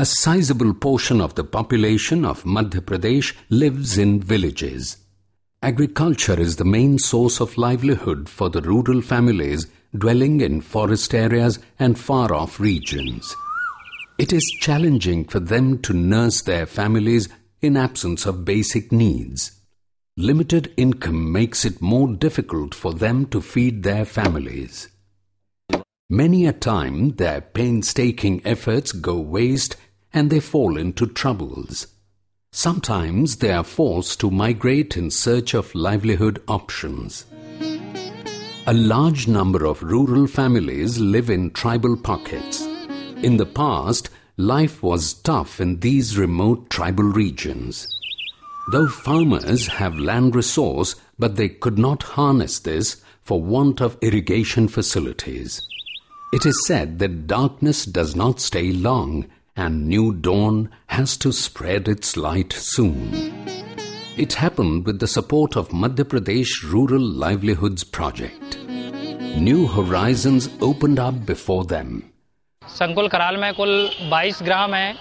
A sizable portion of the population of Madhya Pradesh lives in villages. Agriculture is the main source of livelihood for the rural families dwelling in forest areas and far-off regions. It is challenging for them to nurse their families in absence of basic needs. Limited income makes it more difficult for them to feed their families. Many a time their painstaking efforts go waste and they fall into troubles. Sometimes they are forced to migrate in search of livelihood options. A large number of rural families live in tribal pockets. In the past, life was tough in these remote tribal regions. Though farmers have land resource, but they could not harness this for want of irrigation facilities. It is said that darkness does not stay long, and new dawn has to spread its light soon. It happened with the support of Madhya Pradesh Rural Livelihoods Project. New horizons opened up before them. संकुल कराल में कुल 22 ग्राम हैं,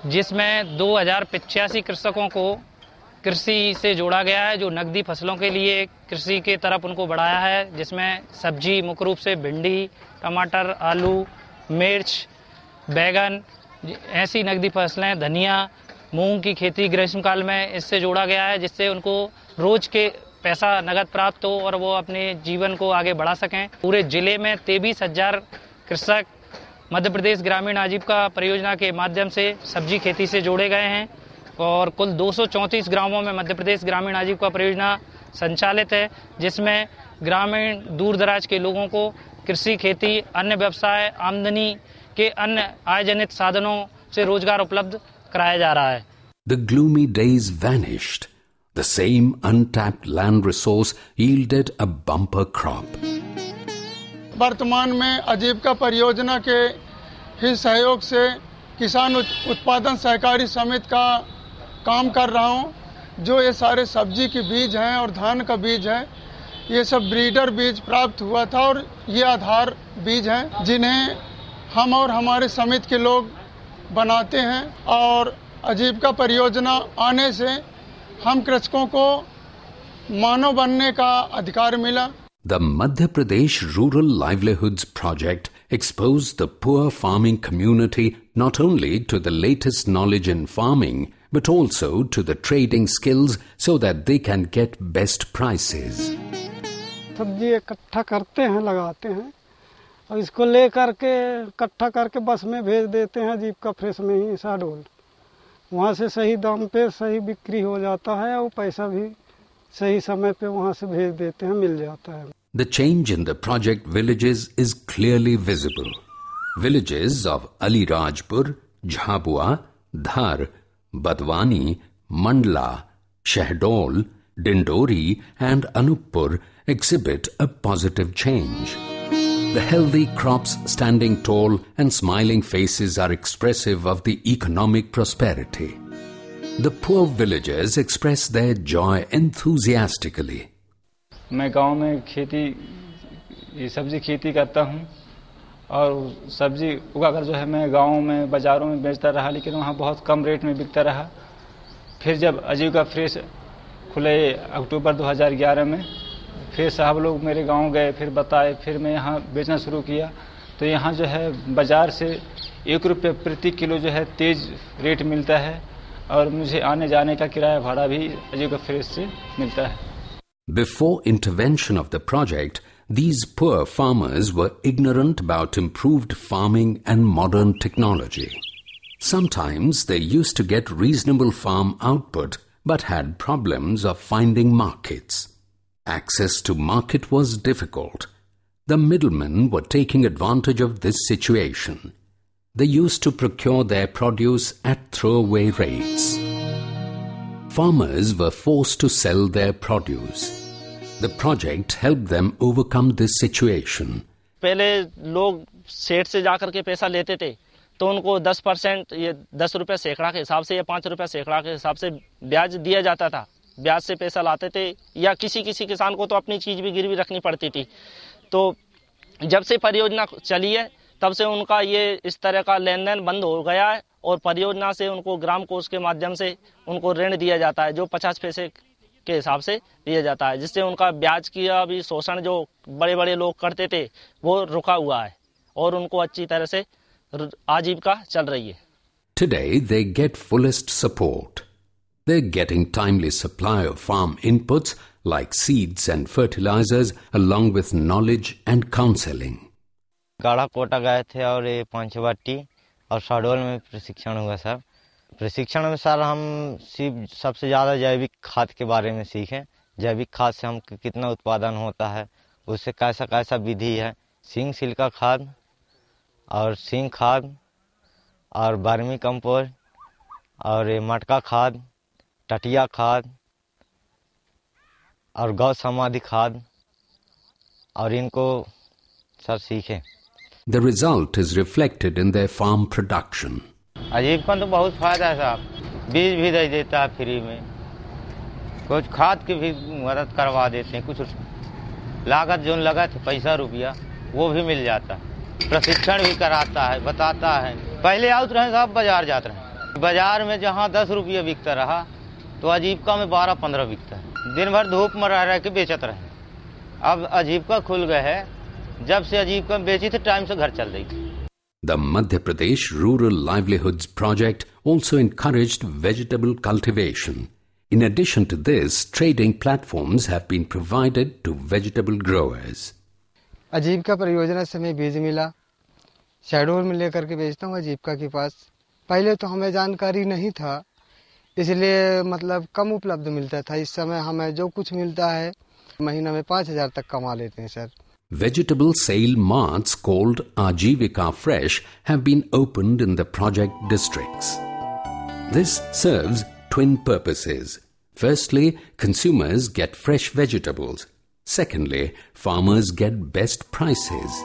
जिसमें 2085 कृषकों को कृषि से जोड़ा गया है, जो नकदी फसलों के लिए कृषि के तरफ उनको बढ़ाया है, जिसमें सब्जी मुख्य रूप से भिंडी, टमाटर, आलू, मिर्च, बैगन, ऐसी नकदी फसलें, धनिया, मूंग की खेती ग्रीष्मकाल में इससे जोड़ा गया है, जिससे उनको रोज के पैसा नगद प्राप्त हो और वो अपने जीवन को आगे बढ़ा सकें। पूरे जिले में 23,000 कृषक मध्य प्रदेश ग्रामीण आजीविका परियोजना के माध्यम से सब्जी खेती से जोड़े गए हैं और कुल 234 ग्रामों में मध्य प्रदेश ग्रामीण आजीविका परियोजना संचालित है, जिसमें ग्रामीण दूर दराज के लोगों को कृषि, खेती, अन्य व्यवसाय, आमदनी के अन्य आय जनित साधनों से रोजगार उपलब्ध कराया जा रहा है। The gloomy days vanished. The same untapped land resource yielded a bumper crop. वर्तमान में आजीविका परियोजना के ही सहयोग से किसान उत्पादन सहकारी समिति का काम कर रहा हूं। जो ये सारे सब्जी के बीज हैं और धान का बीज है, ये सब ब्रीडर बीज प्राप्त हुआ था और ये आधार बीज हैं, जिन्हें हम और हमारे समिति के लोग बनाते हैं। और आजीविका परियोजना आने से हम कृषकों को मानव बनने का अधिकार मिला। The Madhya Pradesh Rural Livelihoods Project exposed the poor farming community not only to the latest knowledge in farming, but also to the trading skills so that they can get best prices. सब्जी इकट्ठा करते हैं, लगाते हैं और इसको ले करके इकट्ठा करके बस में भेज देते हैं आजीविका फ्रेश में ही साडोल। वहाँ से सही दाम पे सही बिक्री हो जाता है और पैसा भी सही समय पे वहाँ से भेज देते हैं, मिल जाता है। The change in the project villages is clearly visible. Villages of Alirajpur, Jhabua, Dhar, Badwani, Mandla, Shahdol, Dindori and Anuppur exhibit a positive change. The healthy crops standing tall and smiling faces are expressive of the economic prosperity. The poor villagers express their joy enthusiastically. मैं गांव में खेती सब्जी खेती करता हूं और सब्जी उगाकर जो है मैं गांव में बाजारों में बेचता रहा, लेकिन वहां बहुत कम रेट में बिकता रहा। फिर जब आजीविका फ्रेश खुले अक्टूबर 2011 में, फिर साहब लोग मेरे गांव गए, फिर बताए, फिर मैं यहां बेचना शुरू किया। तो यहां जो है बाजार से 1 रुपये प्रति किलो जो है तेज रेट मिलता है और मुझे आने जाने का किराया भाड़ा भी आजीविका फ्रेश से मिलता है। Before intervention of the project, these poor farmers were ignorant about improved farming and modern technology. Sometimes they used to get reasonable farm output but had problems of finding markets. Access to market was difficult. The middlemen were taking advantage of this situation. They used to procure their produce at throwaway rates. Farmers were forced to sell their produce. The project helped them overcome this situation. पहले लोग सेठ से जाकर के पैसा लेते थे तो उनको 10%, ये 10 रुपये सैकड़ा के हिसाब से या 5 रुपये सैकड़ा के हिसाब से ब्याज दिया जाता था। ब्याज से पैसा लाते थे या किसी किसान को तो अपनी चीज भी गिरवी रखनी पड़ती थी। तो जब से परियोजना चली है तब से उनका ये इस तरह का लेन देन बंद हो गया है और परियोजना से उनको ग्राम कोष के माध्यम से उनको ऋण दिया जाता है, जो 50 पैसे के हिसाब से दिया जाता है, जिससे उनका ब्याज का भी शोषण जो बड़े बड़े लोग करते थे वो रुका हुआ है और उनको अच्छी तरह से आजीविका चल रही है। Today they get fullest support. They're getting timely supply of farm inputs like seeds and fertilizers along with knowledge and counseling. गाढ़ा कोटा गए थे और ये पंचवटी और शहडोल में प्रशिक्षण हुआ सर। प्रशिक्षण में सर हम सबसे ज़्यादा जैविक खाद के बारे में सीखे। जैविक खाद से हम कितना उत्पादन होता है, उससे कैसा कैसा विधि है, सिंग सिल्का खाद और सिंग खाद और वर्मी कंपोस्ट और ये मटका खाद, टटिया खाद और गौ समाधि खाद और इनको सर सीखे। The result is reflected in their farm production. आजीविका तो बहुत फायदा है साहब, बीज भी दे देता है फ्री में, कुछ खाद की भी मदद करवा देते हैं, कुछ लागत जो लगा थे पैसा रुपया वो भी मिल जाता है, प्रशिक्षण भी कराता है, बताता है। पहले आउट रहे साहब बाजार जाते रहे, बाजार में जहाँ 10 रुपया बिकता रहा तो आजीविका में 12-15 बिकता है, दिन भर धूप में रह के बेचत रहे। अब आजीविका खुल गए है, जब से आजीविका बेची थे टाइम से घर चल रही थी। The Madhya Pradesh Rural Livelihoods Project also encouraged vegetable cultivation. In addition to this, trading platforms have been provided to vegetable growers. आजीविका परियोजना से हमें बीज मिला, शहडोल में लेकर के बेचता हूँ आजीविका के पास। पहले तो हमें जानकारी नहीं था, इसलिए मतलब कम उपलब्ध मिलता था। इस समय हमें जो कुछ मिलता है महीना में 5,000 तक कमा लेते हैं sir. Vegetable sale marts called Ajivika Fresh have been opened in the project districts. This serves twin purposes. Firstly, consumers get fresh vegetables. Secondly, farmers get best prices.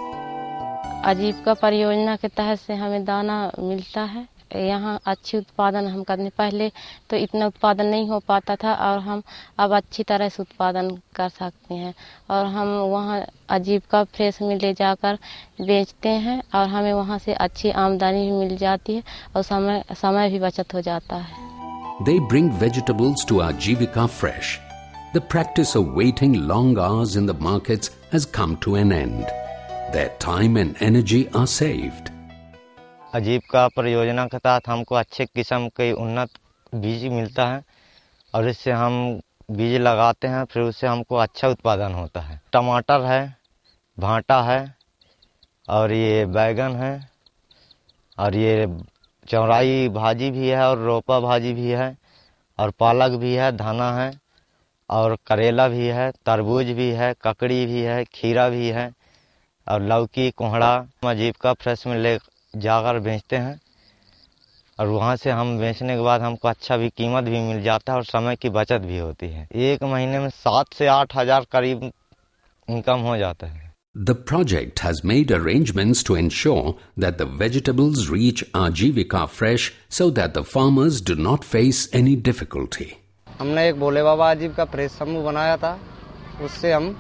आजीविका परियोजना के तहत से हमें दाना मिलता है। यहाँ अच्छी उत्पादन हम करने, पहले तो इतना उत्पादन नहीं हो पाता था और हम अब अच्छी तरह से उत्पादन कर सकते हैं और हम वहाँ आजीविका फ्रेश में ले जाकर बेचते हैं और हमें वहाँ से अच्छी आमदनी भी मिल जाती है और समय भी बचत हो जाता है। They bring vegetables to Ajivika Fresh. The practice of waiting long hours in the markets has come to an end. Their time and energy are saved. आजीविका परियोजना के तहत हमको अच्छे किस्म के उन्नत बीज मिलता है और इससे हम बीज लगाते हैं, फिर उससे हमको अच्छा उत्पादन होता है। टमाटर है, भांटा है और ये बैगन है और ये चौराई भाजी भी है और रोपा भाजी भी है और पालक भी है, धाना है और करेला भी है, तरबूज भी है, ककड़ी भी है, खीरा भी है और लौकी, कोहड़ा। आजीविका फ्रेश में ले जाकर बेचते हैं और वहाँ से हम बेचने के बाद हमको अच्छा भी कीमत भी मिल जाता है और समय की बचत भी होती है। एक महीने में 7 से 8 हज़ार करीब इनकम हो जाता है। The project has made arrangements to ensure that the vegetables reach Ajivika Fresh so that the farmers do not face any difficulty. हमने एक भोले बाबा आजीविका फ्रेश समूह बनाया था, उससे हम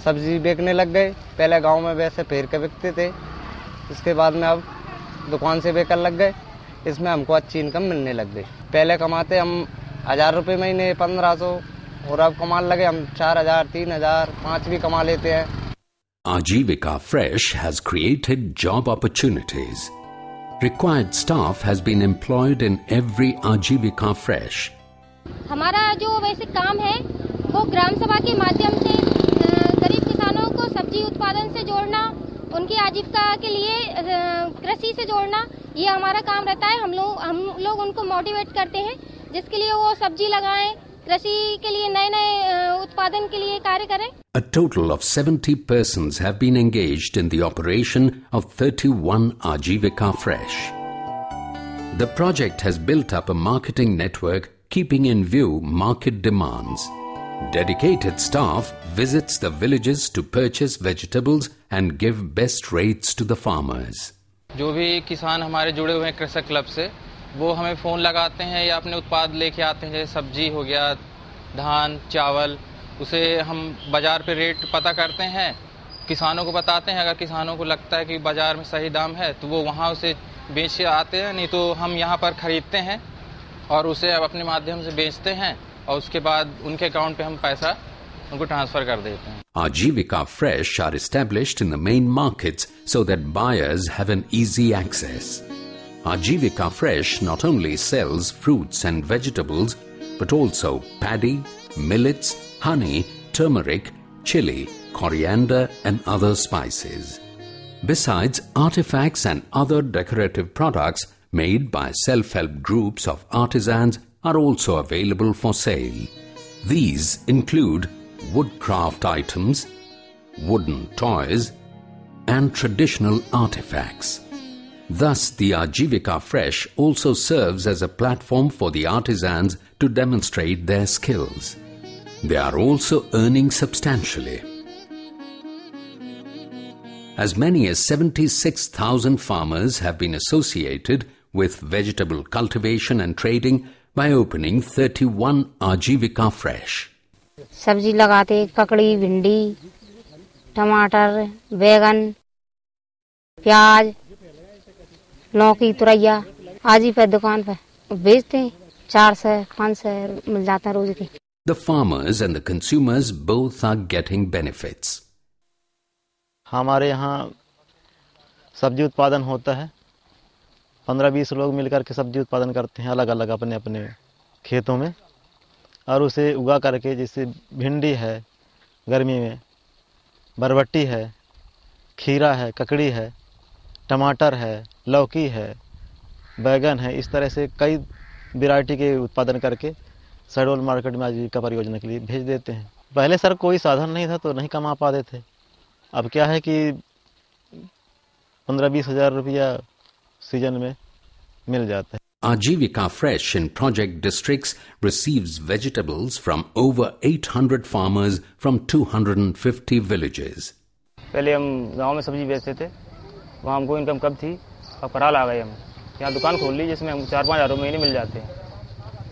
सब्जी बेचने लग गए। पहले गांव में वैसे फेर के बिकते थे, इसके बाद में अब दुकान से बेचने लग गए। इसमें हमको अच्छी इनकम मिलने लग गई। पहले कमाते हम 1,000 रुपये महीने, 1,500, और अब कमाने लगे हम 4,000, 3,000, 5 भी कमा लेते हैं। Ajivika Fresh has created job opportunities. Required staff has been employed in every Ajivika Fresh. हमारा जो वैसे काम है वो ग्राम सभा के माध्यम से गरीब किसानों को सब्जी उत्पादन से जोड़ना, उनकी आजीविका के लिए कृषि से जोड़ना, ये हमारा काम रहता है। हम लोग उनको मोटिवेट करते हैं जिसके लिए वो सब्जी लगाएं, कृषि के लिए नए उत्पादन के लिए कार्य करें। A total of 70 persons have been engaged in the operation of 31 Ajivika Fresh. The project has built up a marketing network keeping in view market demands. Dedicated staff visits the villages to purchase vegetables and give best rates to the farmers. जो भी किसान हमारे जुड़े हुए हैं कृषक club से, वो हमें फ़ोन लगाते हैं या अपने उत्पाद लेके आते हैं। जैसे सब्जी हो गया, धान, चावल, उसे हम बाज़ार पे रेट पता करते हैं, किसानों को बताते हैं। अगर किसानों को लगता है कि बाज़ार में सही दाम है तो वो वहाँ उसे बेच के आते हैं, नहीं तो हम यहाँ पर खरीदते हैं और उसे अब अपने माध्यम से बेचते हैं और उसके बाद उनके अकाउंट पे हम पैसा उनको ट्रांसफर कर देते हैं. Ajivika Fresh are established in the main markets so that buyers have an easy access. Ajivika Fresh not only sells fruits and vegetables but also paddy, millets, honey, turmeric, chili, coriander and other spices. Besides, artifacts and other decorative products made by self-help groups of artisans are also available for sale. These include woodcraft items, wooden toys, and traditional artifacts. Thus, the Ajivika Fresh also serves as a platform for the artisans to demonstrate their skills. They are also earning substantially. As many as 76,000 farmers have been associated with vegetable cultivation and trading by opening 31 Ajivika Fresh. सब्जी लगाते, ककड़ी, भिंडी, टमाटर, बैगन, प्याज, लौकी, तुरैया, आज ही पे दुकान पे बेचते हैं. 400-500 मिल जाता रोज के. The farmers and the consumers both are getting benefits. हमारे यहाँ सब्जी उत्पादन होता है. 15-20 लोग मिलकर के सब्जी उत्पादन करते हैं अलग अलग अपने अपने खेतों में और उसे उगा करके, जैसे भिंडी है गर्मी में, बरबट्टी है, खीरा है, ककड़ी है, टमाटर है, लौकी है, बैगन है, इस तरह से कई वैरायटी के उत्पादन करके शहडोल मार्केट में आजीविका परियोजना के लिए भेज देते हैं. पहले सर कोई साधन नहीं था तो नहीं कमा पाते थे. अब क्या है कि 15-20 हज़ार रुपया सीजन में मिल जाता है. Ajivika Fresh in project districts receives vegetables from over 800 farmers from 250 villages. पहले हम गांव में सब्जी बेचते थे, वहाँ हमको इनकम कम थी. अब कराल आ गए हम, यहाँ दुकान खोल ली जिसमें हम 4-5 हज़ार महीने मिल जाते हैं.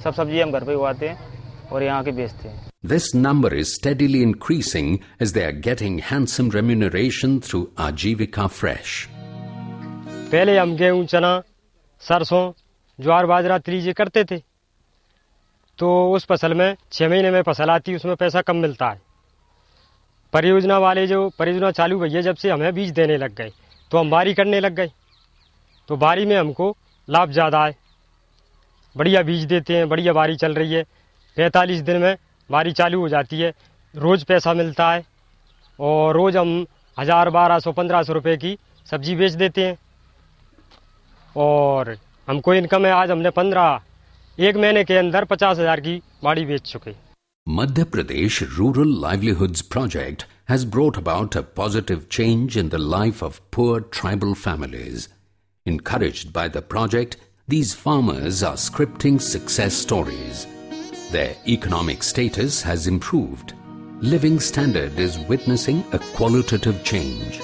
सब सब्जी हम घर पे उगाते हैं और यहाँ के बेचते हैं. This number is steadily increasing as they are getting handsome remuneration through Ajivika Fresh. पहले हम गेहूं, चना, सरसों, ज्वार, बाजरा, तिल करते थे तो उस फसल में 6 महीने में फसल आती, उसमें पैसा कम मिलता है. परियोजना वाले जो परियोजना चालू हुई है जब से हमें बीज देने लग गए तो हम बारी करने लग गए, तो बारी में हमको लाभ ज़्यादा है. बढ़िया बीज देते हैं, बढ़िया बारी चल रही है. 45 दिन में बारी चालू हो जाती है, रोज़ पैसा मिलता है और रोज़ हम 1000, 1200, 1500 रुपये की सब्जी बेच देते हैं और हमको इनकम है. आज हमने 1 महीने के अंदर 50,000 की बाड़ी बेच चुके. Madhya Pradesh Rural Livelihoods Project has brought about a positive change in the life of poor tribal families. Encouraged by the project, these farmers are scripting success stories. Their economic status has improved. Living standard is witnessing a qualitative change.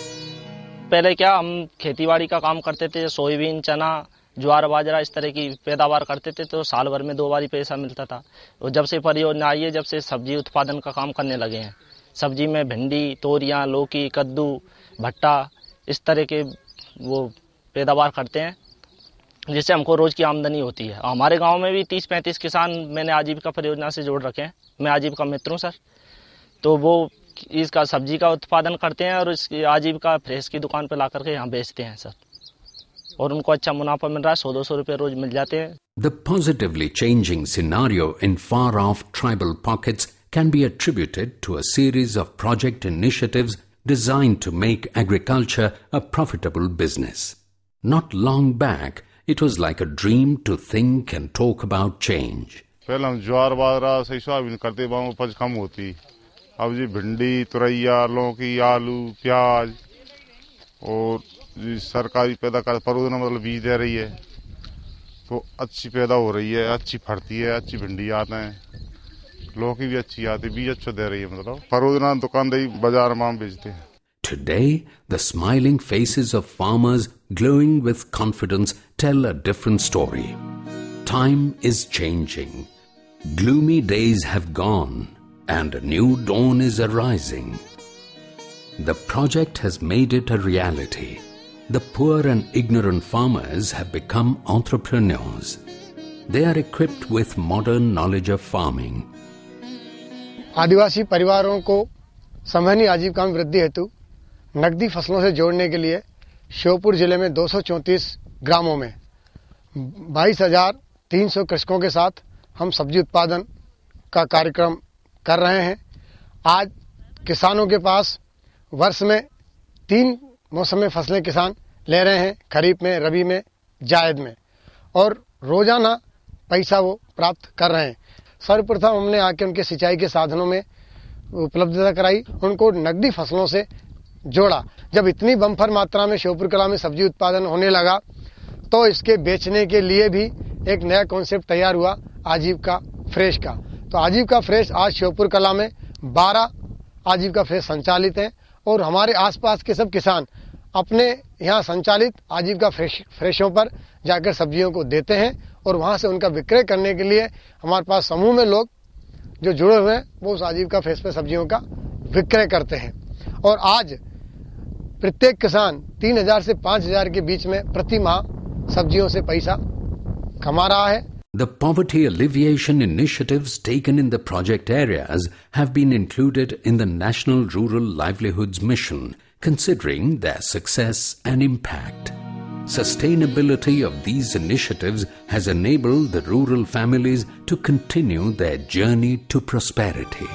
पहले क्या हम खेतीबाड़ी का काम करते थे, soybean, चना, ज्वार, बाजरा इस तरह की पैदावार करते थे तो साल भर में 2 बार पैसा मिलता था. और जब से परियोजना आई है, जब से सब्जी उत्पादन का काम करने लगे हैं, सब्जी में भिंडी, तोरियां, लौकी, कद्दू, भट्टा इस तरह के वो पैदावार करते हैं जिससे हमको रोज़ की आमदनी होती है. हमारे गांव में भी 30-35 किसान मैंने आजीविका परियोजना से जोड़ रखे हैं. मैं आजीविका मित्र हूँ सर. तो वो इसका सब्जी का उत्पादन करते हैं और इसकी आजीविका फ्रेश की दुकान पर ला करके यहाँ बेचते हैं सर, और उनको अच्छा मुनाफा मिल रहा है. 100-200 रुपये रोज मिल जाते हैं. The positively changing scenario in far-off tribal pockets can be attributed to a series of project initiatives designed to make agriculture a profitable business. Not long back, it was like a dream to think and talk about change. पहले हम ज्वार, बाजरा, सही soybean करते, वहाँ उपज कम होती. अब जी भिंडी, तुरैया, लौकी, आलू, प्याज और सरकारी पैदा कर परियोजना मतलब बीज दे रही है तो अच्छी पैदा हो रही है, अच्छी फड़ती है, अच्छी भिंडी आते हैं, लौकी भी अच्छी आती, बीज अच्छा दे रही है. मतलब परियोजना दुकानदारी बाजार में हम बेचते हैं. Today, the smiling faces of farmers glowing with confidence tell a different story. Time is changing. Gloomy days have gone and a new dawn is arising. The project has made it a reality. The poor and ignorant farmers have become entrepreneurs. They are equipped with modern knowledge of farming. आदिवासी परिवारों को संवहनी आजीविका में वृद्धि हेतु नकदी फसलों से जोड़ने के लिए श्योपुर जिले में 234 ग्रामों में 22,300 कृषकों के साथ हम सब्जी उत्पादन का कार्यक्रम कर रहे हैं। आज किसानों के पास वर्ष में 3 मौसम में फसलें किसान ले रहे हैं, खरीफ में, रबी में, जायद में, और रोजाना पैसा वो प्राप्त कर रहे हैं। सर्वप्रथम हमने आके उनके सिंचाई के साधनों में उपलब्धता कराई, उनको नकदी फसलों से जोड़ा। जब इतनी बम्पर मात्रा में श्योपुर कला में सब्जी उत्पादन होने लगा तो इसके बेचने के लिए भी एक नया कॉन्सेप्ट तैयार हुआ आजीविका फ्रेश का। तो आजीविका फ्रेश आज श्योपुर कला में 12 आजीविका फ्रेश संचालित हैं और हमारे आसपास के सब किसान अपने यहाँ संचालित आजीविका फ्रेशों पर जाकर सब्जियों को देते हैं और वहाँ से उनका विक्रय करने के लिए हमारे पास समूह में लोग जो जुड़े हुए हैं वो उस आजीविका फ्रेश पे सब्जियों का विक्रय करते हैं। और आज प्रत्येक किसान 3,000 से 5,000 के बीच में प्रति माह सब्जियों से पैसा कमा रहा है। The poverty alleviation initiatives taken in the project areas have been included in the National Rural Livelihoods Mission, considering their success and impact. Sustainability of these initiatives has enabled the rural families to continue their journey to prosperity.